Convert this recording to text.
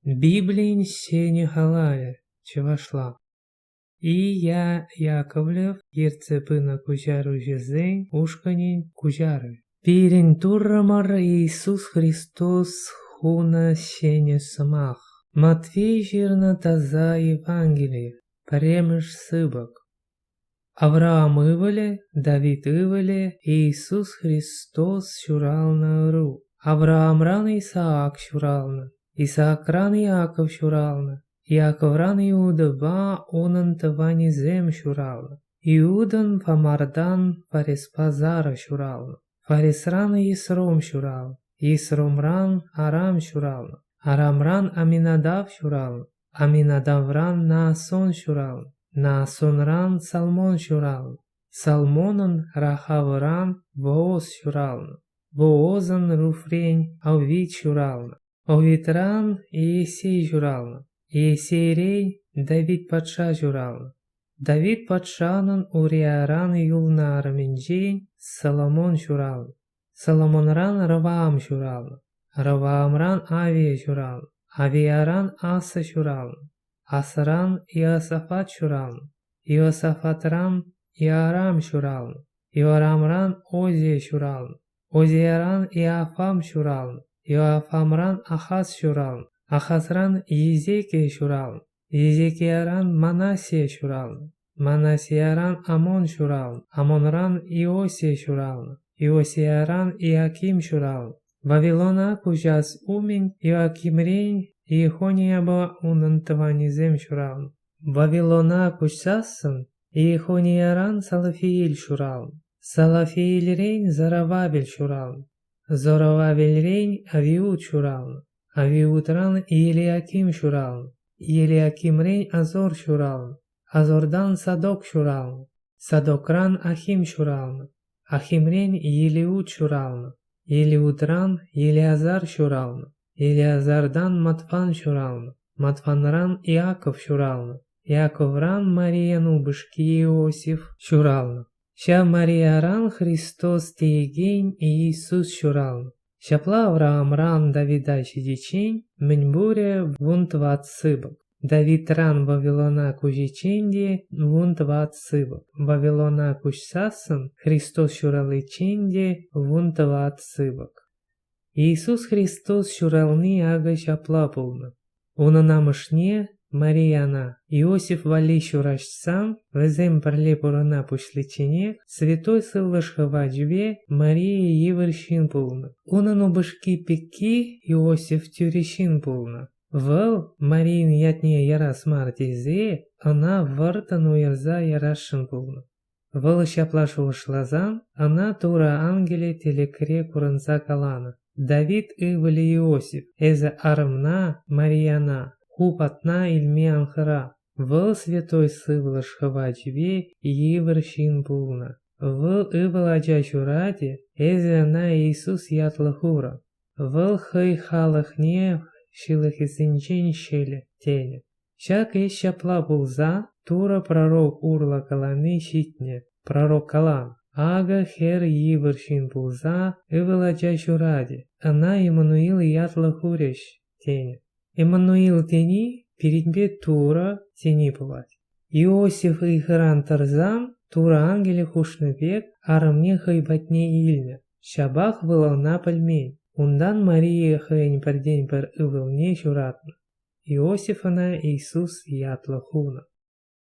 Библиин сене халая, чевашла. И я Яковлев, ерцепына кузяру жезень, ушканин кузяры. Пирин туррамар Иисус Христос хуна сене самах. Матвей жирна таза Евангелие, премыш сыбок. Авраам ывале, Давид ывале, Иисус Христос шурал на ру. Авраам ран Исаак шурална, Исаак ран Иаков шурална, Иаков ран Иуда ба онан тавани зем шурална. Иудан фамардан фареспазара шурална. Фарес ран Исром шурал, Исром ран Арам шурална. Арам ран Аминадав шурална, Аминадав ран Наасон шурална. Наасон ран Салмон шурална. Салмонан Рахавран Вооз шурална. Воозан Руфрень Овид шурална. Овид ран Иесей шурална. Иесей рей Давид патша шурална. Давид патшанан Уриаран юлна араминджень Соломон шурална. Соломон ран Раваам шурална. Раваам ран Авия шурална. Авиаран Аса шурална. Асран Иосафат шурална. Иосафат ран Иорам шурална. Иорам ран Озия шурална. Озия ран Иофам шурална. Иофам ран Ахаз шурална. Ахаз ран Езекия шурална. Езекия ран Манасия шурална. Манасия ран Амон шурална. Амон ран Иосия шурална. Иосия ран Иаким шурална. Вавилона кужас умень Иоаким рень Иехония ба унантавани зем шурална. Вавилона кучсасын Иехония ран Салафииль шурална. Салафииль рень Зарававель шурална. Зарававель рень Авиуд шурална. Авиуд ран Елиаким шурална. Елиаким рень Азор шурална. Азордан Садок шурална. Садок ран Ахим шурална. Ахим рень Елиуд шурална. Елиуд ран Елиазар шурална. Елиазардан Матфан шурална. Матфан ран Иаков шурална. Иаков ран Марияну бышки Иосиф шурална. Ша Мария ран Христос тиегень Иисус шурална. Шапла Авраам ран Давида шидичень, Меньбуре вунтват сыбок. Давид ран Вавилона кужиченде вунтват сыбок. Вавилона кучсасын Христос шуралыченде вунтват сыбок. Иисус Христос шуралны ага шапла пулна. Уна намышне Марияна Иосиф вали шурашсам, везем парле порана пушличене, святой сылышхава джве Мария еварщин пулна. Уна нубышки пеки Иосиф тюрещин пулна. Вал Марин ятне ярас мартизе, она вартану ярза ярашин пулна. Вал шапла шулашлазан, она тура ангеле телекре куранца калана. Давид ивали Иосиф, эза армна Марияна. Хупатна ильми анхара. Выл святой сывлаш хавачве еварщин пулна. Выл иваладжа чураде, эзе на Иисус ятлахура. Выл хай халахне шилахисинчен щеле теле. Шак шапла пулза, тура пророк урла каланы щитне, пророк калан. Ага хер еварщин пулза, иваладжа чураде. Она Иммануил ятлахурящ тене. Эммануил тени передбе тура тени плать. Иосиф и Хран Тарзан, тура ангеле хушны век, арамне хайбатне ильня. Шабах вылал на пальмень. Ундан Мария хрень пар день пар ывылне шуратна. Иосиф она Иисус ятлахуна.